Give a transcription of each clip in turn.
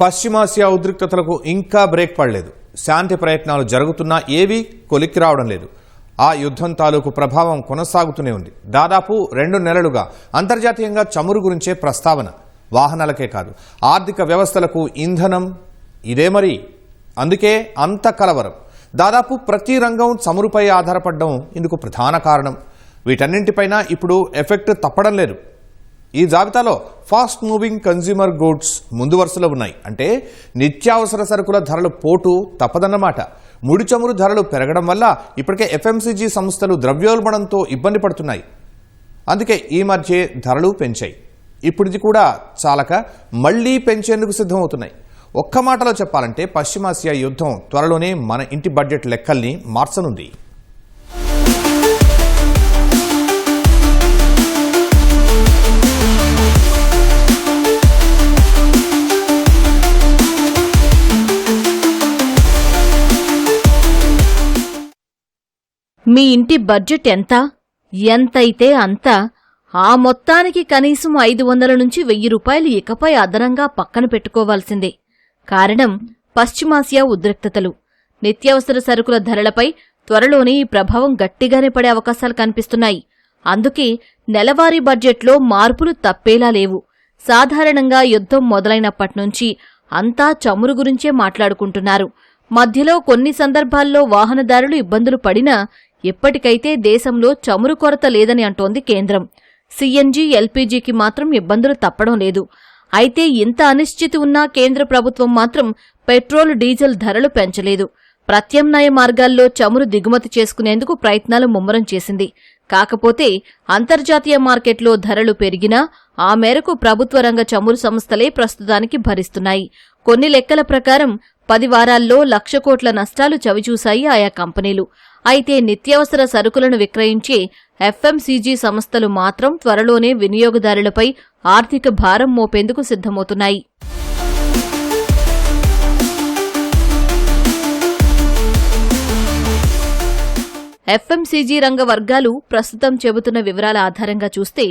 పశ్చిమాసియా ఉద్రిక్తతలకు ఇంకా బ్రేక్ పడలేదు. శాంతి ప్రయత్నాలు జరుగుతున్నా ఏవీ కొలిక్కి రావడం లేదు. ఆ యుద్ధం తాలూకు ప్రభావం కొనసాగుతూనే ఉంది. దాదాపు 2 నెలలుగా అంతర్జాతీయంగా చమురు గురించే ప్రస్తావన. వాహనాలకే కాదు, ఆర్థిక వ్యవస్థలకు ఇంధనం ఇదే మరి. అందుకే అంత కలవరం. దాదాపు ప్రతి రంగం చమురుపై ఆధారపడడం ఇందుకు ప్రధాన కారణం. వీటన్నింటిపైన ఇప్పుడు ఎఫెక్ట్ తప్పడం లేదు. ఈ జాబితాలో ఫాస్ట్ మూవింగ్ కన్స్యూమర్ గూడ్స్ ముందు వరుసలో ఉన్నాయి. అంటే నిత్యావసర సరుకుల ధరలు పోటు తప్పదన్నమాట. ముడి చమురు ధరలు పెరగడం వల్ల ఇప్పటికే ఎఫ్ఎంసీజీ సంస్థలు ద్రవ్యోల్బణంతో ఇబ్బంది పడుతున్నాయి. అందుకే ఈ మధ్య ధరలు పెంచాయి. ఇప్పుడు ఇది కూడా చాలక మళ్లీ పెంచేందుకు సిద్ధమవుతున్నాయి. ఒక్క మాటలో చెప్పాలంటే పశ్చిమాసియా యుద్ధం త్వరలోనే మన ఇంటి బడ్జెట్ లెక్కల్ని మార్చనుంది. మీ ఇంటి బడ్జెట్ ఎంతైతే అంత, ఆ మొత్తానికి కనీసం 500 నుంచి 1000 రూపాయలు ఇకపై అదనంగా పక్కన పెట్టుకోవాల్సిందే. కారణం పశ్చిమాసియా ఉద్రిక్తతలు. నిత్యావసర సరుకుల ధరలపై త్వరలోనే ఈ ప్రభావం గట్టిగానే పడే అవకాశాలు కనిపిస్తున్నాయి. అందుకే నెలవారీ బడ్జెట్లో మార్పులు తప్పేలా లేవు. సాధారణంగా యుద్ధం మొదలైనప్పట్నుంచి అంతా చమురు గురించే మాట్లాడుకుంటున్నారు. మధ్యలో కొన్ని సందర్భాల్లో వాహనదారులు ఇబ్బందులు పడినా ఎప్పటికైతే దేశంలో చమురు కొరత లేదని అంటోంది కేంద్రం. సీఎన్జీ, ఎల్పీజీకి మాత్రం ఇబ్బందులు తప్పడం లేదు. అయితే ఇంత అనిశ్చితి ఉన్నా కేంద్ర ప్రభుత్వం మాత్రం పెట్రోల్, డీజిల్ ధరలు పెంచలేదు. ప్రత్యామ్నాయ మార్గాల్లో చమురు దిగుమతి చేసుకునేందుకు ప్రయత్నాలు ముమ్మరం చేసింది. కాకపోతే అంతర్జాతీయ మార్కెట్లో ధరలు పెరిగినా ఆ మేరకు ప్రభుత్వ రంగ చమురు సంస్థలే ప్రస్తుతానికి భరిస్తున్నాయి. కొన్ని లెక్కల ప్రకారం 10 వారాల్లో 1,00,000 కోట్ల నష్టాలు చవిచూశాయి ఆయా కంపెనీలు. అయితే నిత్యావసర సరుకులను విక్రయించే ఎఫ్ఎంసీజీ సంస్థలు మాత్రం త్వరలోనే వినియోగదారులపై ఆర్థిక భారం మోపేందుకు సిద్ధమవుతున్నాయి. ఎఫ్ఎంసీజీ రంగ వర్గాలు ప్రస్తుతం చెబుతున్న వివరాల ఆధారంగా చూస్తే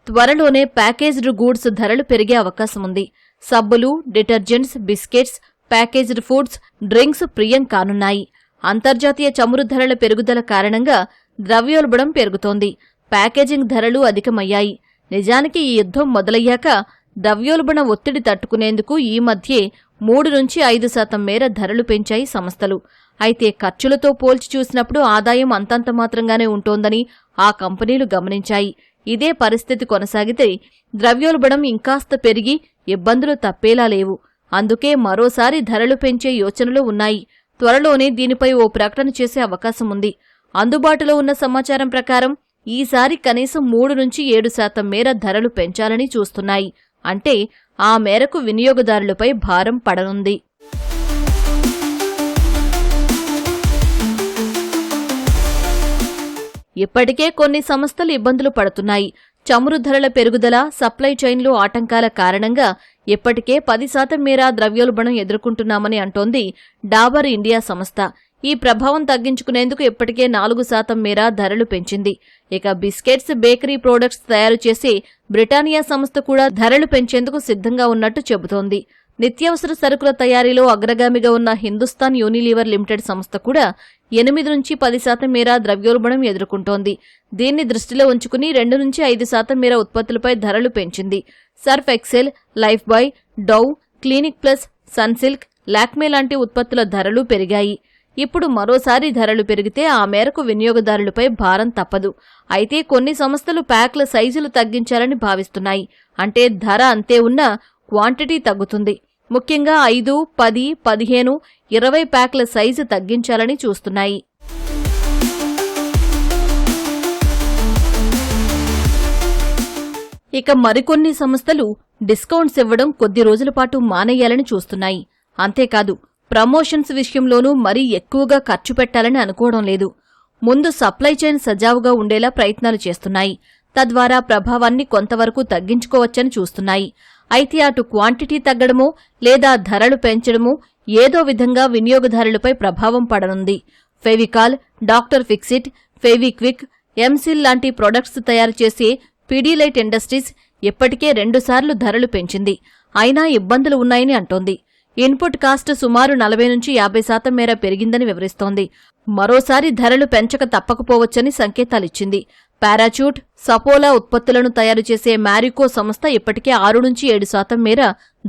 త్వరలోనే ప్యాకేజ్డ్ గూడ్స్ ధరలు పెరిగే అవకాశముంది. సబ్బులు, detergents, biscuits, packaged foods, drinks ప్రియం కానున్నాయి. అంతర్జాతీయ చమురు ధరల పెరుగుదల కారణంగా ద్రవ్యోల్బణం పెరుగుతోంది. ప్యాకేజింగ్ ధరలు అధికమయ్యాయి. నిజానికి ఈ యుద్ధం మొదలయ్యాక ద్రవ్యోల్బణ ఒత్తిడి తట్టుకునేందుకు ఈ మధ్యే 3 నుంచి 5% మేర ధరలు పెంచాయి సంస్థలు. అయితే ఖర్చులతో పోల్చి చూసినప్పుడు ఆదాయం అంతంత మాత్రంగానే ఉంటోందని ఆ కంపెనీలు గమనించాయి. ఇదే పరిస్థితి కొనసాగితే ద్రవ్యోల్బణం ఇంకాస్త పెరిగి ఇబ్బందులు తప్పేలా లేవు. అందుకే మరోసారి ధరలు పెంచే యోచనలు ఉన్నాయి. త్వరలోనే దీనిపై ఓ ప్రకటన చేసే అవకాశం ఉంది. అందుబాటులో ఉన్న సమాచారం ప్రకారం ఈసారి కనీసం 3 నుంచి 7% మేర ధరలు పెంచాలని చూస్తున్నాయి. అంటే ఆ మేరకు వినియోగదారులపై భారం పడనుంది. ఇప్పటికే కొన్ని సంస్థలు ఇబ్బందులు పడుతున్నాయి. చమురు ధరల పెరుగుదల, సప్లై చైన్లో ఆటంకాల కారణంగా ఇప్పటికే 10% మేర ద్రవ్యోల్బణం ఎదుర్కొంటున్నామని అంటోంది డాబర్ ఇండియా సంస్థ. ఈ ప్రభావం తగ్గించుకునేందుకు ఇప్పటికే 4% మేర ధరలు పెంచింది. ఇక బిస్కెట్స్, బేకరీ ప్రోడక్ట్స్ తయారు చేసే బ్రిటానియా సంస్థ కూడా ధరలు పెంచేందుకు సిద్ధంగా ఉన్నట్టు చెబుతోంది. నిత్యావసర సరుకుల తయారీలో అగ్రగామిగా ఉన్న హిందుస్థాన్ యూనిలీవర్ లిమిటెడ్ సంస్థ కూడా 8 నుంచి 10% మేర ద్రవ్యోల్బణం ఎదుర్కొంటోంది. దీన్ని దృష్టిలో ఉంచుకుని 2 నుంచి 5% మేర ఉత్పత్తులపై ధరలు పెంచింది. సర్ఫ్ ఎక్సెల్, లైఫ్ బాయ్, డౌ, క్లినిక్ ప్లస్, సన్సిల్క్, లాక్మే లాంటి ఉత్పత్తుల ధరలు పెరిగాయి. ఇప్పుడు మరోసారి ధరలు పెరిగితే ఆ మేరకు వినియోగదారులపై భారం తప్పదు. అయితే కొన్ని సంస్థలు ప్యాక్ల సైజులు తగ్గించాలని భావిస్తున్నాయి. అంటే ధర అంతే ఉన్నా క్వాంటిటీ తగ్గుతుంది. ముఖ్యంగా 5, 10, 15, 20 ప్యాక్ల సైజు తగ్గించాలని చూస్తున్నాయి. ఇక మరికొన్ని సంస్థలు డిస్కౌంట్స్ ఇవ్వడం కొద్ది రోజుల పాటు మానేయాలని చూస్తున్నాయి. అంతేకాదు ప్రమోషన్స్ విషయంలోనూ మరీ ఎక్కువగా ఖర్చు పెట్టాలని అనుకోవడం లేదు. ముందు సప్లై చైన్ సజావుగా ఉండేలా ప్రయత్నాలు చేస్తున్నాయి. తద్వారా ప్రభావాన్ని కొంతవరకు తగ్గించుకోవచ్చని చూస్తున్నాయి. అయితే అటు క్వాంటిటీ తగ్గడమో లేదా ధరలు పెంచడమో ఏదో విధంగా వినియోగదారులపై ప్రభావం పడనుంది. ఫెవికాల్, డాక్టర్ ఫిక్సిట్, ఫెవిక్విక్, ఎంసిల్ లాంటి ప్రొడక్ట్స్ తయారు చేసే పిడిలైట్ ఇండస్ట్రీస్ ఇప్పటికే 2 సార్లు ధరలు పెంచింది. అయినా ఇబ్బందులు ఉన్నాయని అంటోంది. ఇన్పుట్ కాస్ట్ సుమారు 40 నుంచి 50% మేర పెరిగిందని వివరిస్తోంది. మరోసారి ధరలు పెంచక తప్పకపోవచ్చని సంకేతాలిచ్చింది. పారాచూట్, సపోలా ఉత్పత్తులను తయారు చేసే మ్యారికో సంస్థ ఇప్పటికే 6 నుంచి 7% మేర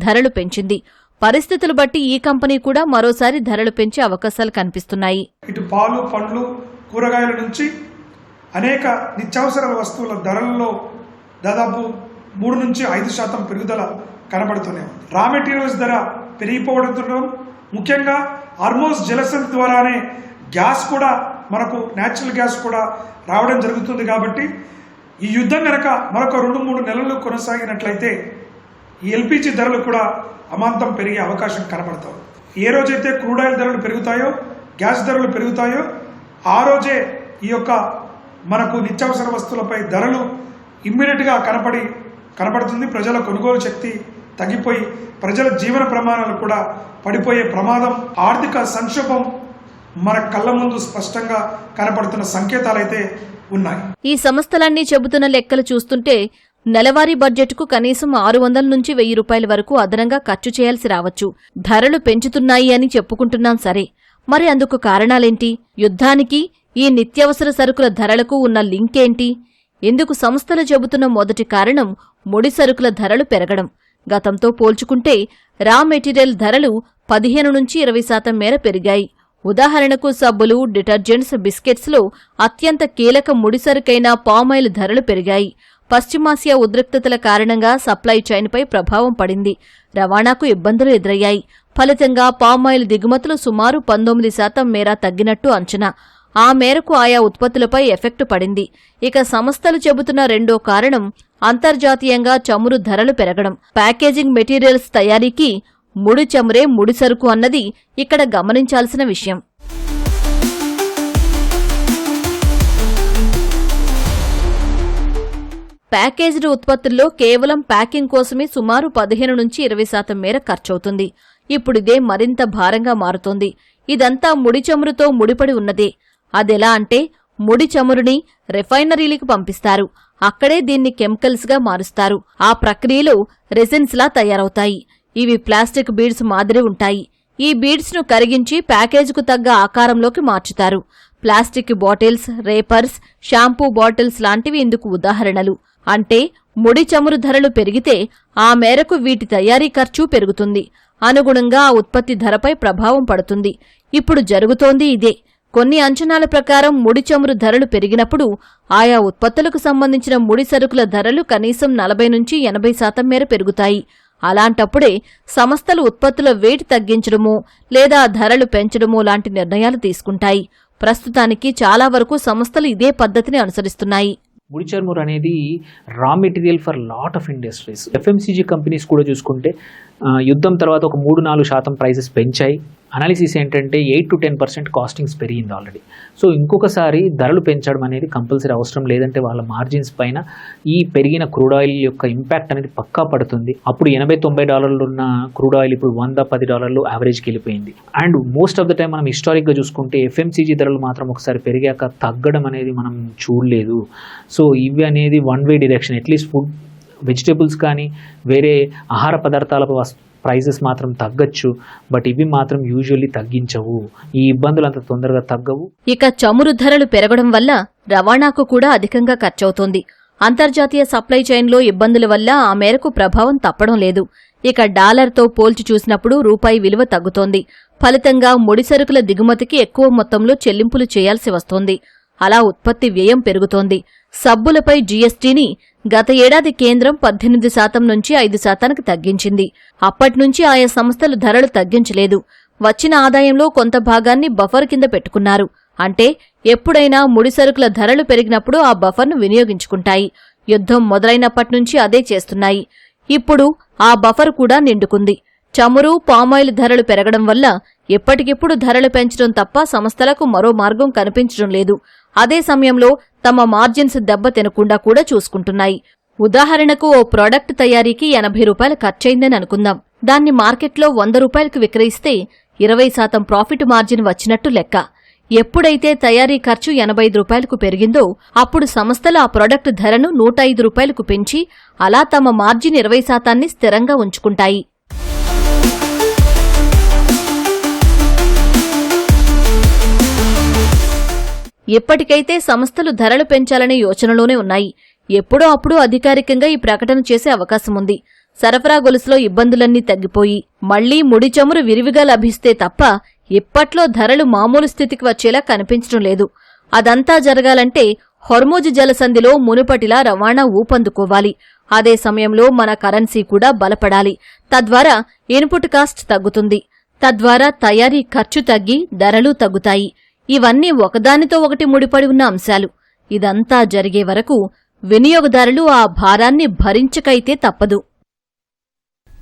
ధరలు పెంచింది. పరిస్థితులు బట్టి ఈ కంపెనీ కూడా మరోసారి ధరలు పెంచే అవకాశాలు కనిపిస్తున్నాయి. ఇటు పాలు, పండ్లు, కూరగాయల నుంచి అనేక నిత్యావసర వస్తువుల ధరల్లో దాదాపు 3 నుంచి 5% పెరుగుదల కనబడుతూనే ఉంది. రా మెటీరియల్స్ ధర పెరిగిపోవడంతో ముఖ్యంగా హార్మోజ్ జలసంధి ద్వారానే గ్యాస్ కూడా మనకు న్యాచురల్ గ్యాస్ కూడా రావడం జరుగుతుంది. కాబట్టి ఈ యుద్ధం కనుక మరొక 2-3 నెలలు కొనసాగినట్లయితే ఈ ఎల్పిజి ధరలు కూడా అమాంతం పెరిగే అవకాశం కనబడతాయి. ఏ రోజైతే క్రూడ్ ఆయిల్ ధరలు పెరుగుతాయో, గ్యాస్ ధరలు పెరుగుతాయో ఆ రోజే ఈ యొక్క మనకు నిత్యావసర వస్తువులపై ధరలు ఇమ్మీడియట్గా కనబడుతుంది. ప్రజల కొనుగోలు శక్తి తగ్గిపోయి ప్రజల జీవన ప్రమాణాలు కూడా పడిపోయే ప్రమాదం, ఆర్థిక సంక్షోభం మన కళ్ళ ముందు స్పష్టంగా కనబడుతున్న సంకేతాలైతే ఉన్నాయి. ఈ సంస్థలన్నీ చెబుతున్న లెక్కలు చూస్తుంటే నెలవారీ బడ్జెట్కు కనీసం 600 నుంచి 1000 రూపాయల వరకు అదనంగా ఖర్చు చేయాల్సి రావచ్చు. ధరలు పెంచుతున్నాయి అని చెప్పుకుంటున్నాం సరే, మరి అందుకు కారణాలేంటి? యుద్ధానికి ఈ నిత్యావసర సరుకుల ధరలకు ఉన్న లింక్ ఏంటి? ఇందుకు సంస్థలు చెబుతున్న మొదటి కారణం ముడి సరుకుల ధరలు పెరగడం. గతంతో పోల్చుకుంటే రా మెటీరియల్ ధరలు 15 నుంచి 20% మేర పెరిగాయి. ఉదాహరణకు సబ్బులు, డిటర్జెంట్స్, బిస్కెట్స్లో అత్యంత కీలక ముడిసరుకైన పామాయిల్ ధరలు పెరిగాయి. పశ్చిమాసియా ఉద్రిక్తతల కారణంగా సప్లై చైన్పై ప్రభావం పడింది. రవాణాకు ఇబ్బందులు ఎదురయ్యాయి. ఫలితంగా పామాయిల్ దిగుమతులు సుమారు 19% మేర తగ్గినట్టు అంచనా. ఆ మేరకు ఆయా ఉత్పత్తులపై ఎఫెక్ట్ పడింది. ఇక సంస్థలు చెబుతున్న రెండో కారణం అంతర్జాతీయంగా చమురు ధరలు పెరగడం. ప్యాకేజింగ్ మెటీరియల్స్ తయారీకి ముడి చమురే ముడిసరుకు అన్నది ఇక్కడ గమనించాల్సిన విషయం. ప్యాకేజ్డ్ ఉత్పత్తుల్లో కేవలం ప్యాకింగ్ కోసమే సుమారు 15 నుంచి 20% మేర ఖర్చవుతుంది. ఇప్పుడిదే మరింత భారంగా మారుతోంది. ఇదంతా ముడి చమురుతో ముడిపడి ఉన్నదే. అదెలా అంటే ముడి చమురుని రిఫైనరీలకు పంపిస్తారు. అక్కడే దీన్ని కెమికల్స్గా మారుస్తారు. ఆ ప్రక్రియలో రెసిన్స్లా తయారవుతాయి. ఇవి ప్లాస్టిక్ బీడ్స్ మాదిరి ఉంటాయి. ఈ బీడ్స్ను కరిగించి ప్యాకేజీకు తగ్గ ఆకారంలోకి మార్చుతారు. Plastic bottles, wrappers, shampoo bottles లాంటివి ఇందుకు ఉదాహరణలు. అంటే ముడి చమురు ధరలు పెరిగితే ఆ మేరకు వీటి తయారీ ఖర్చు పెరుగుతుంది. అనుగుణంగా ఆ ఉత్పత్తి ధరపై ప్రభావం పడుతుంది. ఇప్పుడు జరుగుతోంది ఇదే. కొన్ని అంచనాల ప్రకారం ముడి చమురు ధరలు పెరిగినప్పుడు ఆయా ఉత్పత్తులకు సంబంధించిన ముడి సరుకుల ధరలు కనీసం 40 నుంచి 80% మేర పెరుగుతాయి. అలాంటప్పుడే సంస్థలు ఉత్పత్తుల వెయిట్ తగ్గించడమో లేదా ధరలు పెంచడమో లాంటి నిర్ణయాలు తీసుకుంటాయి. ప్రస్తుతానికి చాలా వరకు సంస్థలు ఇదే పద్ధతిని అనుసరిస్తున్నాయి. ముడి చమురు అనేది raw material for lot of industries. FMCG companies కూడా చూసుకుంటే యుద్ధం తర్వాత ఒక 3-4% ప్రైసెస్ పెంచాయి. అనాలిసిస్ ఏంటంటే 8 to 10% కాస్టింగ్స్ పెరిగింది ఆల్రెడీ. సో ఇంకొకసారి ధరలు పెంచడం అనేది కంపల్సరీ అవసరం. లేదంటే వాళ్ళ మార్జిన్స్ పైన ఈ పెరిగిన క్రూడ్ ఆయిల్ యొక్క ఇంపాక్ట్ అనేది పక్కా పడుతుంది. అప్పుడు $80-90 ఉన్న క్రూడ్ ఆయిల్ ఇప్పుడు $110 యావరేజ్కి వెళ్ళిపోయింది. And most of the time మనం హిస్టారిక్గా చూసుకుంటే ఎఫ్ఎంసీజీ ధరలు మాత్రం ఒకసారి పెరిగాక తగ్గడం అనేది మనం చూడలేదు. సో ఇవి అనేది one way direction. At least food, vegetables కానీ వేరే ఆహార పదార్థాల ప్రైజెస్ మాత్రం తగ్గచ్చు. బట్ ఇవి మాత్రం యూజువల్లీ తగ్గించవు. ఈ ఇబ్బందులు అంత తొందరగా తగ్గవు. ఇక చమురు ధరలు పెరగడం వల్ల రవాణాకు కూడా అధికంగా ఖర్చవుతోంది. అంతర్జాతీయ సప్లై చైన్లో ఇబ్బందుల వల్ల ఆ మేరకు ప్రభావం తప్పడం లేదు. ఇక డాలర్తో పోల్చి చూసినప్పుడు రూపాయి విలువ తగ్గుతోంది. ఫలితంగా ముడిసరుకుల దిగుమతికి ఎక్కువ మొత్తంలో చెల్లింపులు చేయాల్సి వస్తోంది. అలా ఉత్పత్తి వ్యయం పెరుగుతోంది. సబ్బులపై జీఎస్టీని గత ఏడాది కేంద్రం 18% నుంచి 5%కి తగ్గించింది. అప్పట్నుంచి ఆయా సంస్థలు ధరలు తగ్గించలేదు. వచ్చిన ఆదాయంలో కొంత భాగాన్ని బఫర్ కింద పెట్టుకున్నారు. అంటే ఎప్పుడైనా ముడిసరుకుల ధరలు పెరిగినప్పుడు ఆ బఫర్ను వినియోగించుకుంటాయి. యుద్ధం మొదలైనప్పట్నుంచి అదే చేస్తున్నాయి. ఇప్పుడు ఆ బఫర్ కూడా నిండుకుంది. చమురు, పామాయిల్ ధరలు పెరగడం వల్ల ఎప్పటికిప్పుడు ధరలు పెంచడం తప్ప సంస్థలకు మరో మార్గం కనిపించడం లేదు. అదే సమయంలో తమ మార్జిన్స్ దెబ్బతినకుండా కూడా చూసుకుంటున్నాయి. ఉదాహరణకు ఓ ప్రోడక్ట్ తయారీకి $80 ఖర్చయిందని అనుకుందాం. దాన్ని మార్కెట్లో $100కి విక్రయిస్తే 20% ప్రాఫిట్ మార్జిన్ వచ్చినట్టు లెక్క. ఎప్పుడైతే తయారీ ఖర్చు $85కు పెరిగిందో అప్పుడు సంస్థలు ఆ ప్రోడక్ట్ ధరను $105కు పెంచి అలా తమ మార్జిన్ 20%ని స్థిరంగా ఉంచుకుంటాయి. ఇప్పటికైతే సంస్థలు ధరలు పెంచాలనే యోచనలోనే ఉన్నాయి. ఎప్పుడో అప్పుడు అధికారికంగా ఈ ప్రకటన చేసే అవకాశముంది. సరఫరా గొలుసులో ఇబ్బందులన్నీ తగ్గిపోయి మళ్లీ ముడి చమురు విరివిగా లభిస్తే తప్ప ఇప్పట్లో ధరలు మామూలు స్థితికి వచ్చేలా కనిపించడం లేదు. అదంతా జరగాలంటే హొర్ముజ్ జలసంధిలో మునుపటిలా రవాణా ఊపందుకోవాలి. అదే సమయంలో మన కరెన్సీ కూడా బలపడాలి. తద్వారా ఇన్పుట్ కాస్ట్ తగ్గుతుంది. తద్వారా తయారీ ఖర్చు తగ్గి ధరలు తగ్గుతాయి. ఇవన్నీ ఒకదానితో ఒకటి ముడిపడి ఉన్న అంశాలు. ఇదంతా జరిగే వరకు వినియోగదారులు ఆ భారాన్ని భరించకైతే తప్పదు.